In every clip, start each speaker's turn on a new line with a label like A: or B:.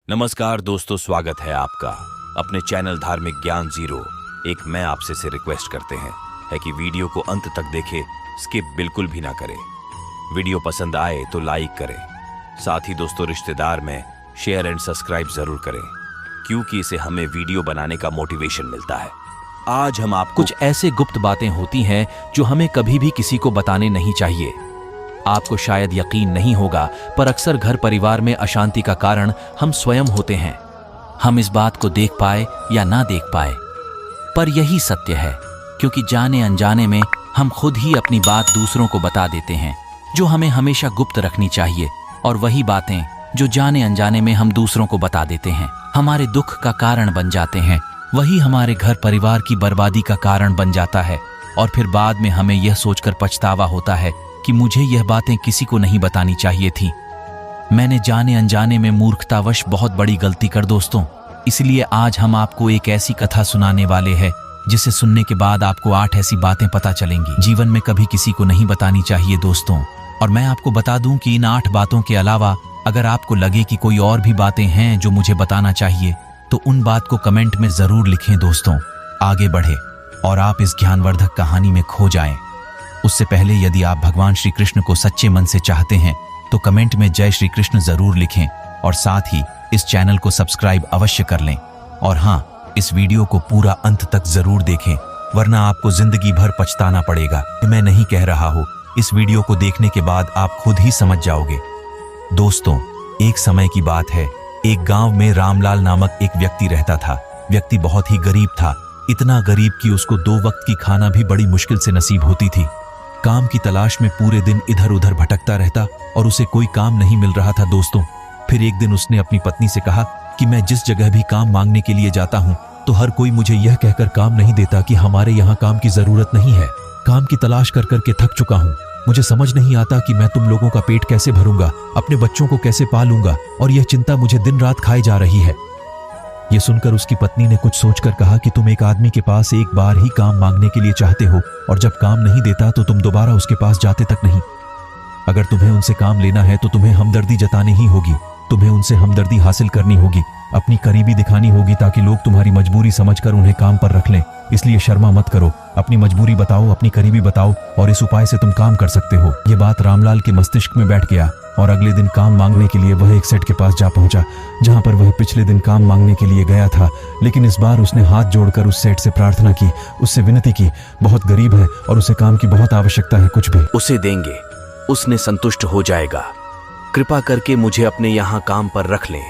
A: नमस्कार दोस्तों, स्वागत है आपका अपने चैनल धार्मिक ज्ञान जीरो। एक मैं आपसे से रिक्वेस्ट करते हैं कि वीडियो को अंत तक देखें, स्किप बिल्कुल भी ना करें। वीडियो पसंद आए तो लाइक करें, साथ ही दोस्तों रिश्तेदार में शेयर एंड सब्सक्राइब जरूर करें, क्योंकि इससे हमें वीडियो बनाने का मोटिवेशन मिलता है। आज हम आपको
B: कुछ ऐसे गुप्त बातें होती हैं जो हमें कभी भी किसी को बताने नहीं चाहिए। आपको शायद यकीन नहीं होगा, पर अक्सर घर परिवार में अशांति का कारण हम स्वयं होते हैं। हम इस बात को देख पाए या ना देख पाए, पर यही सत्य है, क्योंकि जाने अनजाने में हम खुद ही अपनी बात दूसरों को बता देते हैं जो हमें हमेशा गुप्त रखनी चाहिए। और वही बातें जो जाने अनजाने में हम दूसरों को बता देते हैं हमारे दुख का कारण बन जाते हैं। वही हमारे घर परिवार की बर्बादी का कारण बन जाता है। और फिर बाद में हमें यह सोचकर पछतावा होता है कि मुझे यह बातें किसी को नहीं बतानी चाहिए थी। मैंने जाने अनजाने में मूर्खतावश बहुत बड़ी गलती कर दोस्तों। इसलिए आज हम आपको एक ऐसी कथा सुनाने वाले हैं जिसे सुनने के बाद आपको 8 ऐसी बातें पता चलेंगी जीवन में कभी किसी को नहीं बतानी चाहिए दोस्तों। और मैं आपको बता दूं कि इन 8 बातों के अलावा अगर आपको लगे कि कोई और भी बातें हैं जो मुझे बताना चाहिए, तो उन बात को कमेंट में जरूर लिखें दोस्तों। आगे बढ़े और आप इस ज्ञानवर्धक कहानी में खो जाएं। उससे पहले यदि आप भगवान श्री कृष्ण को सच्चे मन से चाहते हैं तो कमेंट में जय श्री कृष्ण जरूर लिखें, और साथ ही इस चैनल को सब्सक्राइब अवश्य कर लें। और हाँ, इस वीडियो को पूरा अंत तक जरूर देखें, वरना आपको जिंदगी भर पछताना पड़ेगा। मैं नहीं कह रहा हूँ, इस वीडियो को देखने के बाद आप खुद ही समझ जाओगे। दोस्तों, एक समय की बात है, एक गांव में रामलाल नामक एक व्यक्ति रहता था। व्यक्ति बहुत ही गरीब था, इतना गरीब कि उसको 2 वक्त की खाना भी बड़ी मुश्किल से नसीब होती थी। काम की तलाश में पूरे दिन इधर उधर भटकता रहता और उसे कोई काम नहीं मिल रहा था दोस्तों। फिर एक दिन उसने अपनी पत्नी से कहा कि मैं जिस जगह भी काम मांगने के लिए जाता हूँ तो हर कोई मुझे यह कहकर काम नहीं देता कि हमारे यहाँ काम की जरूरत नहीं है। काम की तलाश कर करके थक चुका हूँ। मुझे समझ नहीं आता कि मैं तुम लोगों का पेट कैसे भरूंगा, अपने बच्चों को कैसे पालूंगा, और यह चिंता मुझे दिन रात खाए जा रही है। यह सुनकर उसकी पत्नी ने कुछ सोचकर कहा कि तुम एक आदमी के पास एक बार ही काम मांगने के लिए चाहते हो, और जब काम नहीं देता तो तुम दोबारा उसके पास जाते तक नहीं। अगर तुम्हें उनसे काम लेना है तो तुम्हें हमदर्दी जतानी ही होगी, तुम्हें उनसे हमदर्दी हासिल करनी होगी, अपनी करीबी दिखानी होगी, ताकि लोग तुम्हारी मजबूरी समझकर उन्हें काम पर रख लें। इसलिए शर्मा मत करो, अपनी मजबूरी बताओ, अपनी करीबी बताओ, और इस उपाय से तुम काम कर सकते हो। ये बात रामलाल के मस्तिष्क में बैठ गया, और अगले दिन काम मांगने के लिए वह एक सेठ के पास जा पहुंचा, जहां पर वह पिछले दिन काम मांगने के लिए गया था। लेकिन इस बार उसने हाथ जोड़कर उस सेठ से प्रार्थना की, उससे विनती की। बहुत गरीब है और उसे काम की बहुत आवश्यकता है, कुछ भी
A: उसे देंगे, उसने संतुष्ट हो जाएगा। कृपा करके मुझे अपने यहाँ काम पर रख लें।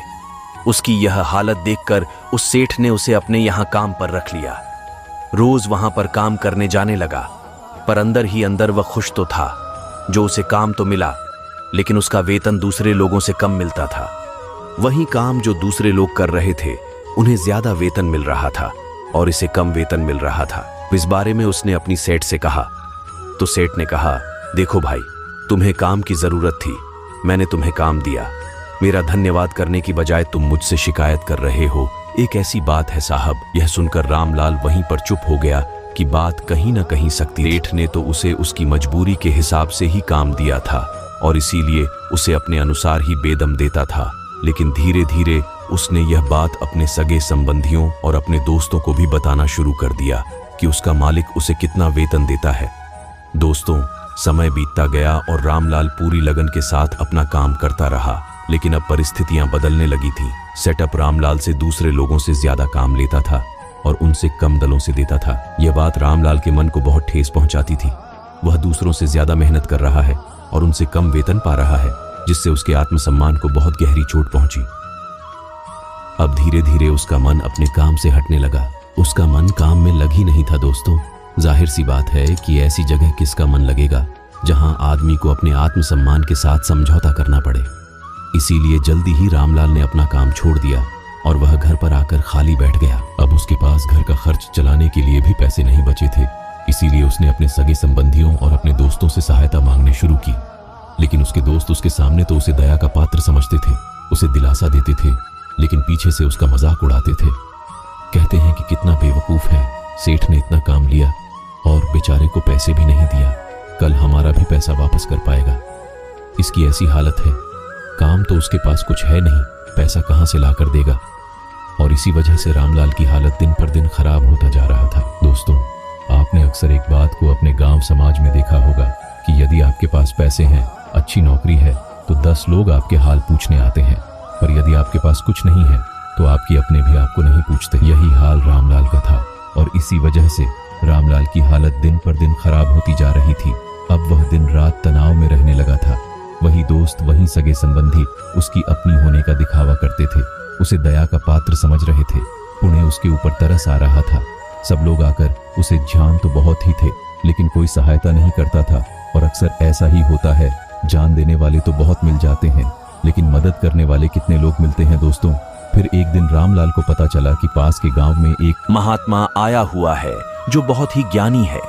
A: उसकी यह हालत देखकर उस सेठ ने उसे अपने यहाँ काम पर रख लिया। रोज वहां पर काम करने जाने लगा, पर अंदर ही अंदर वह खुश तो था। जो उसे काम तो मिला, लेकिन उसका वेतन दूसरे लोगों से कम मिलता था। वही काम जो दूसरे लोग कर रहे थे, उन्हें ज्यादा वेतन मिल रहा था और इसे कम वेतन मिल रहा था। इस बारे में उसने अपनी सेठ से कहा, तो सेठ ने कहा, देखो भाई, तुम्हें काम की जरूरत थी, मैंने तुम्हें काम दिया। मेरा धन्यवाद करने की बजाय तुम मुझसे शिकायत कर रहे हो। एक ऐसी बात है साहब। यह सुनकर रामलाल वहीं पर चुप हो गया कि बात कहीं न कहीं सकती। सेठ ने तो उसे उसकी मजबूरी के हिसाब से ही काम दिया था और इसीलिए उसे अपने अनुसार ही बेदम देता था। लेकिन धीरे धीरे उसने यह बात अपने सगे संबंधियों और अपने दोस्तों को भी बताना शुरू कर दिया कि उसका मालिक उसे कितना वेतन देता है। दोस्तों, समय बीतता गया और रामलाल पूरी लगन के साथ अपना काम करता रहा, लेकिन अब परिस्थितियां बदलने लगी थीं। सेटअप रामलाल से दूसरे लोगों से ज्यादा काम लेता था और उनसे कम दलों से देता था। यह बात रामलाल के मन को बहुत ठेस पहुंचाती थी। वह दूसरों से ज्यादा मेहनत कर रहा है और उनसे कम वेतन पा रहा है, जिससे उसके आत्मसम्मान को बहुत गहरी चोट पहुंची। अब धीरे धीरे उसका मन अपने काम से हटने लगा। उसका मन काम में लग ही नहीं था दोस्तों। जाहिर सी बात है कि ऐसी जगह किसका मन लगेगा जहां आदमी को अपने आत्मसम्मान के साथ समझौता करना पड़े। इसीलिए जल्दी ही रामलाल ने अपना काम छोड़ दिया और वह घर पर आकर खाली बैठ गया। अब उसके पास घर का खर्च चलाने के लिए भी पैसे नहीं बचे थे। इसीलिए उसने अपने सगे संबंधियों और अपने दोस्तों से सहायता मांगने शुरू की। लेकिन उसके दोस्त उसके सामने तो उसे दया का पात्र समझते थे, उसे दिलासा देते थे, लेकिन पीछे से उसका मजाक उड़ाते थे। कहते हैं कि कितना बेवकूफ है, सेठ ने इतना काम लिया और बेचारे को पैसे भी नहीं दिया, कल हमारा भी पैसा वापस कर पाएगा। इसकी ऐसी हालत है, काम तो उसके पास कुछ है नहीं,
C: पैसा कहां से लाकर देगा। और इसी वजह से रामलाल की हालत दिन पर दिन खराब होता जा रहा था। दोस्तों, आपने अक्सर एक बात को अपने गांव समाज में देखा होगा कि यदि आपके पास पैसे हैं, अच्छी नौकरी है, तो 10 लोग आपके हाल पूछने आते हैं, पर यदि आपके पास कुछ नहीं है तो आपके अपने भी आपको नहीं पूछते। यही हाल रामलाल का था और इसी वजह से रामलाल की हालत दिन पर दिन खराब होती जा रही थी। अब वह दिन रात तनाव में रहने लगा था। वही दोस्त, वही सगे संबंधी उसकी अपनी होने का दिखावा करते थे, उसे दया का पात्र समझ रहे थे। उन्हें उसके ऊपर तरस आ रहा था। सब लोग आकर उसे जान तो बहुत ही थे, लेकिन कोई सहायता नहीं करता था। और अक्सर ऐसा ही होता है, जान देने वाले तो बहुत मिल जाते हैं, लेकिन मदद करने वाले कितने लोग मिलते हैं। दोस्तों, फिर एक दिन रामलाल को पता चला कि पास के गांव में एक
A: महात्मा आया हुआ है जो बहुत ही ज्ञानी है।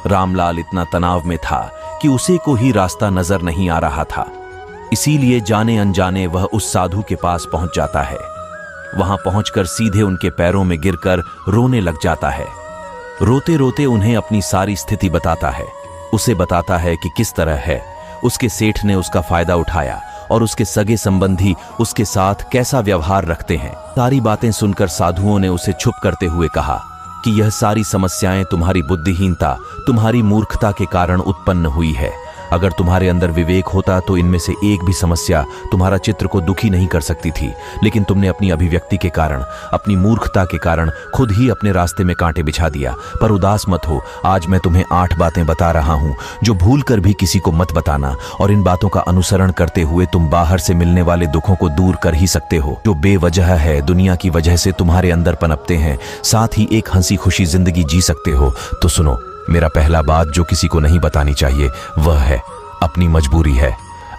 A: रामलाल इतना तनाव में था कि उसे को ही रास्ता नजर नहीं आ रहा था। इसीलिए जाने अनजाने वह उस साधु के पास पहुंच जाता है। वहां पहुंचकर सीधे उनके पैरों में गिरकर रोने लग जाता है। रोते रोते उन्हें अपनी सारी स्थिति बताता है। उसे बताता है कि किस तरह है उसके सेठ ने उसका फायदा उठाया और उसके सगे संबंधी उसके साथ कैसा व्यवहार रखते हैं। सारी बातें सुनकर साधुओं ने उसे चुप करते हुए कहा कि यह सारी समस्याएं तुम्हारी बुद्धिहीनता, तुम्हारी मूर्खता के कारण उत्पन्न हुई है। अगर तुम्हारे अंदर विवेक होता तो इनमें से एक भी समस्या तुम्हारा चित्र को दुखी नहीं कर सकती थी, लेकिन तुमने अपनी अभिव्यक्ति के कारण, अपनी मूर्खता के कारण खुद ही अपने रास्ते में कांटे बिछा दिया। पर उदास मत हो, आज मैं तुम्हें 8 बातें बता रहा हूं जो भूल कर भी किसी को मत बताना, और इन बातों का अनुसरण करते हुए तुम बाहर से मिलने वाले दुखों को दूर कर ही सकते हो जो बेवजह है, दुनिया की वजह से तुम्हारे अंदर पनपते हैं। साथ ही एक हंसी खुशी जिंदगी जी सकते हो। तो सुनो, मेरा पहला बात जो किसी को नहीं बतानी चाहिए वह है अपनी मजबूरी है।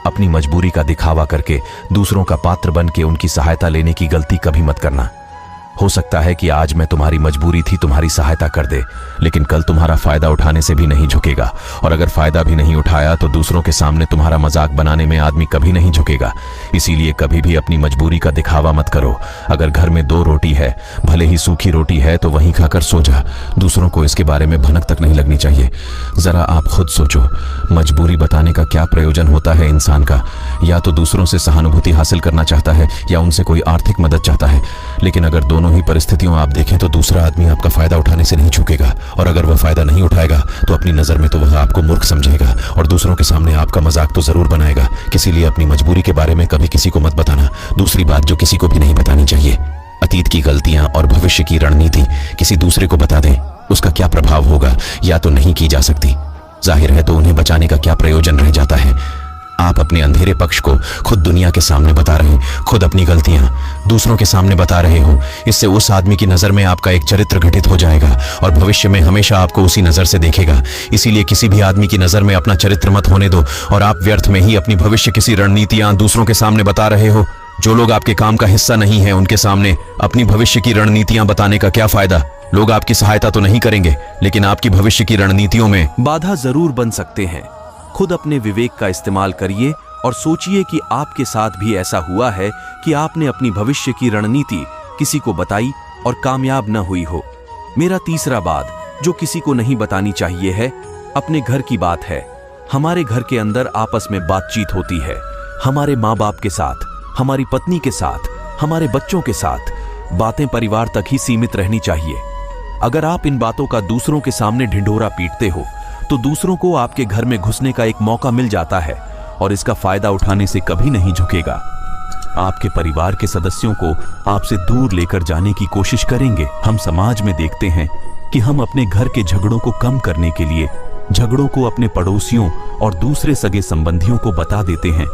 A: अपनी मजबूरी का दिखावा करके दूसरों का पात्र बन के उनकी सहायता लेने की गलती कभी मत करना। हो सकता है कि आज मैं तुम्हारी मजबूरी थी तुम्हारी सहायता कर दे, लेकिन कल तुम्हारा फायदा उठाने से भी नहीं झुकेगा, और अगर फायदा भी नहीं उठाया तो दूसरों के सामने तुम्हारा मजाक बनाने में आदमी कभी नहीं झुकेगा। इसीलिए कभी भी अपनी मजबूरी का दिखावा मत करो। अगर घर में 2 रोटी है, भले ही सूखी रोटी है, तो वहीं खाकर सो जा। दूसरों को इसके बारे में भनक तक नहीं लगनी चाहिए। जरा आप खुद सोचो, मजबूरी बताने का क्या प्रयोजन होता है इंसान का? या तो दूसरों से सहानुभूति हासिल करना चाहता है या उनसे कोई आर्थिक मदद चाहता है, लेकिन अगर दोनों ही परिस्थितियों आप देखें तो दूसरा आदमी आपका फायदा उठाने से नहीं चूकेगा, और अगर वह फायदा नहीं उठाएगा तो अपनी नजर में तो वह आपको मूर्ख समझेगा और दूसरों के सामने आपका मजाक तो जरूर बनाएगा। इसीलिए अपनी मजबूरी के बारे में कभी किसी को मत बताना। दूसरी बात जो किसी को भी नहीं बतानी चाहिए, अतीत की गलतियां और भविष्य की रणनीति किसी दूसरे को बता दें, उसका क्या प्रभाव होगा या तो नहीं की जा सकती। जाहिर है तो उन्हें बचाने का क्या प्रयोजन रह जाता है। आप अपने अंधेरे पक्ष को खुद दुनिया के सामने बता रहे, खुद अपनी गलतियां दूसरों के सामने बता रहे हो। इससे उस आदमी की नजर में आपका एक चरित्र घटित हो जाएगा और भविष्य में हमेशा आपको उसी नजर से देखेगा। इसीलिए किसी भी आदमी की नजर में अपना चरित्र मत होने दो, और आप व्यर्थ में ही अपनी भविष्य किसी रणनीतियां दूसरों के सामने बता रहे हो। जो लोग आपके काम का हिस्सा नहीं है उनके सामने अपनी भविष्य की रणनीतियां बताने का क्या फायदा? लोग आपकी सहायता तो नहीं करेंगे, लेकिन आपकी भविष्य की रणनीतियों में बाधा जरूर बन सकते हैं। खुद अपने विवेक का इस्तेमाल करिए और सोचिए कि आपके साथ भी ऐसा हुआ है कि आपने अपनी भविष्य की रणनीति किसी को बताई और कामयाब न हुई हो। मेरा तीसरा बात जो किसी को नहीं बतानी चाहिए है अपने घर की बात है। हमारे घर के अंदर आपस में बातचीत होती है, हमारे माँ बाप के साथ, हमारी पत्नी के साथ, हमारे बच्चों के साथ। बातें परिवार तक ही सीमित रहनी चाहिए। अगर आप इन बातों का दूसरों के सामने ढिंढोरा पीटते हो तो दूसरों को आपके घर में घुसने का एक मौका मिल जाता है और इसका फायदा उठाने से कभी नहीं झुकेगा। आपके परिवार के सदस्यों को आपसे दूर लेकर जाने की कोशिश करेंगे। हम समाज में देखते हैं कि हम अपने घर के झगड़ों को कम करने के लिए झगड़ों को अपने पड़ोसियों और दूसरे सगे संबंधियों को बता देते हैं,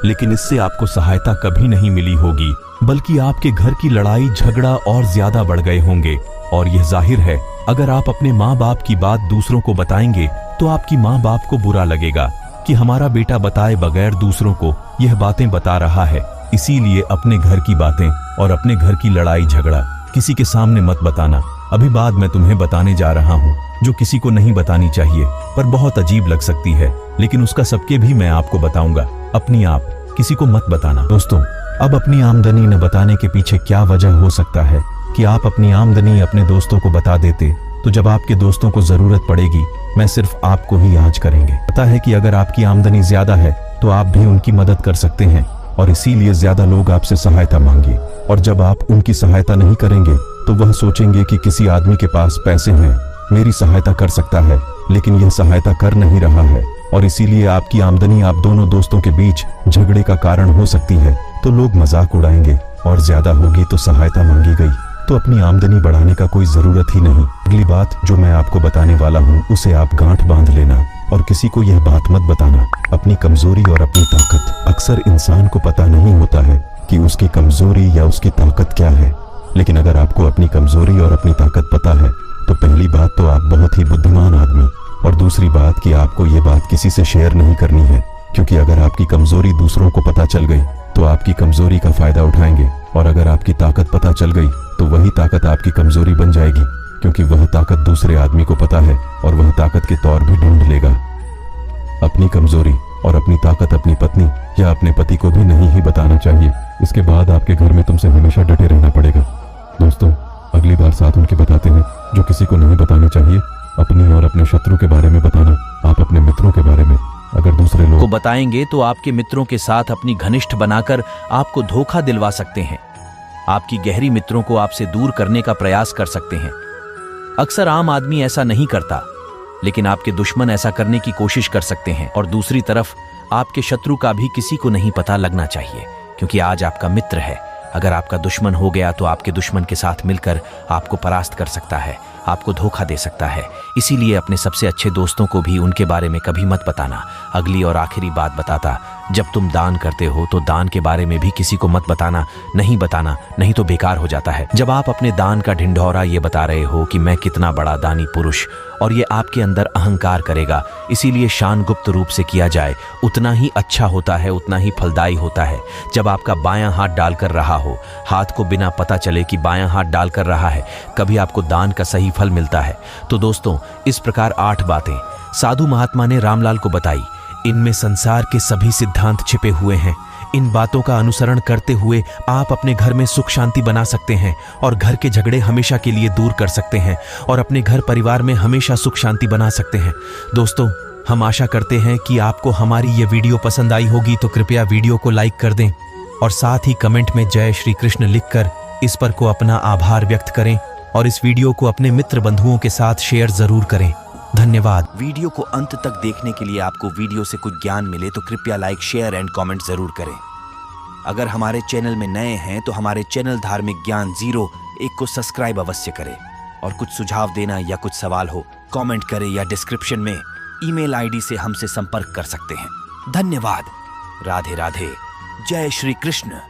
A: लेकिन इससे आपको सहायता कभी नहीं मिली होगी, बल्कि आपके घर की लड़ाई झगड़ा और ज्यादा बढ़ गए होंगे। और यह जाहिर है, अगर आप अपने माँ बाप की बात दूसरों को बताएंगे तो आपकी माँ बाप को बुरा लगेगा कि हमारा बेटा बताए बगैर दूसरों को यह बातें बता रहा है। इसीलिए अपने घर की बातें और अपने घर की लड़ाई झगड़ा किसी के सामने मत बताना। अभी बात मैं तुम्हें बताने जा रहा हूँ जो किसी को नहीं बतानी चाहिए, पर बहुत अजीब लग सकती है, लेकिन उसका सबके भी मैं आपको बताऊंगा। अपनी आप किसी को मत बताना। दोस्तों, अब अपनी आमदनी न बताने के पीछे क्या वजह हो सकता है कि आप अपनी आमदनी अपने दोस्तों को बता देते तो जब आपके दोस्तों को जरूरत पड़ेगी मैं सिर्फ आपको ही याद करेंगे। पता है कि अगर आपकी आमदनी ज्यादा है तो आप भी उनकी मदद कर सकते हैं
D: और इसीलिए ज्यादा लोग आपसे सहायता मांगे। और जब आप उनकी सहायता नहीं करेंगे तो वह सोचेंगे कि किसी आदमी के पास पैसे हैं, मेरी सहायता कर सकता है, लेकिन यह सहायता कर नहीं रहा है। और इसीलिए आपकी आमदनी आप दोनों दोस्तों के बीच झगड़े का कारण हो सकती है। तो लोग मजाक उड़ाएंगे और ज्यादा होगी तो सहायता मांगी गई, तो अपनी आमदनी बढ़ाने का कोई जरूरत ही नहीं। अगली बात जो मैं आपको बताने वाला हूँ उसे आप गांठ बांध लेना और किसी को यह बात मत बताना। अपनी कमजोरी और अपनी ताकत, अक्सर इंसान को पता नहीं होता है कि उसकी कमजोरी या उसकी ताकत क्या है। लेकिन अगर आपको अपनी कमजोरी और अपनी ताकत पता है तो पहली बात तो आप बहुत ही बुद्धिमान आदमी, और दूसरी बात कि आपको ये बात किसी से शेयर नहीं करनी है, क्योंकि अगर आपकी कमजोरी दूसरों को पता चल गई तो आपकी कमजोरी का फायदा उठाएंगे, और अगर आपकी ताकत पता चल गई तो वही ताकत आपकी कमजोरी बन जाएगी, क्योंकि वह ताकत दूसरे आदमी को पता है और वह ताकत के तौर भी ढूंढ लेगा। अपनी कमजोरी और अपनी ताकत अपनी पत्नी या अपने पति को भी नहीं ही बताना चाहिए। इसके बाद आपके घर में तुमसे हमेशा डटे रहना पड़ेगा। दोस्तों, अगली बार साथ उनके बताते हैं जो किसी को नहीं बताना चाहिए। अपनी और अपने शत्रु के बारे में बताना, आप अपने मित्रों के बारे में। अगर दूसरे लोग
B: को बताएंगे तो आपके मित्रों के साथ अपनी घनिष्ठ बनाकर आपको धोखा दिलवा सकते हैं, आपकी गहरी मित्रों को आपसे दूर करने का प्रयास कर सकते हैं। अक्सर आम आदमी ऐसा नहीं करता, लेकिन आपके दुश्मन ऐसा करने की कोशिश कर सकते हैं। और दूसरी तरफ आपके शत्रु का भी किसी को नहीं पता लगना चाहिए, क्योंकि आज आपका मित्र है। अगर आपका दुश्मन हो गया तो आपके दुश्मन के साथ मिलकर आपको परास्त कर सकता है, आपको धोखा दे सकता है। इसीलिए अपने सबसे अच्छे दोस्तों को भी उनके बारे में कभी मत बताना। अगली और आखिरी बात बताता, जब तुम दान करते हो तो दान के बारे में भी किसी को मत बताना, नहीं तो बेकार हो जाता है। जब आप अपने दान का ढिंढोरा ये बता रहे हो कि मैं कितना बड़ा दानी पुरुष, और ये आपके अंदर अहंकार करेगा। इसीलिए शान गुप्त रूप से किया जाए, उतना ही अच्छा होता है, उतना ही फलदायी होता है। जब आपका बायां हाथ डालकर रहा हो, हाथ को बिना पता चले कि बायां हाथ डालकर रहा है, कभी आपको दान का सही फल मिलता है। तो दोस्तों, इस प्रकार 8 बातें साधु महात्मा ने रामलाल को बताई। इनमें संसार के सभी सिद्धांत छिपे हुए हैं। इन बातों का अनुसरण करते हुए आप अपने घर में सुख शांति बना सकते हैं और घर के झगड़े हमेशा के लिए दूर कर सकते हैं और अपने घर परिवार में हमेशा सुख शांति बना सकते हैं। दोस्तों, हम आशा करते हैं कि आपको हमारी ये वीडियो पसंद आई होगी, तो कृपया वीडियो को लाइक कर दें और साथ ही कमेंट में जय श्री कृष्ण लिखकर इस पर को अपना आभार व्यक्त करें और इस वीडियो को अपने मित्र बंधुओं के साथ शेयर जरूर करें। धन्यवाद।
A: वीडियो को अंत तक देखने के लिए आपको वीडियो से कुछ ज्ञान मिले तो कृपया लाइक, शेयर एंड कमेंट जरूर करें। अगर हमारे चैनल में नए हैं तो हमारे चैनल धार्मिक ज्ञान 01 को सब्सक्राइब अवश्य करें और कुछ सुझाव देना या कुछ सवाल हो कमेंट करें या डिस्क्रिप्शन में ईमेल आईडी से हमसे संपर्क कर सकते हैं। धन्यवाद। राधे राधे। जय श्री कृष्ण।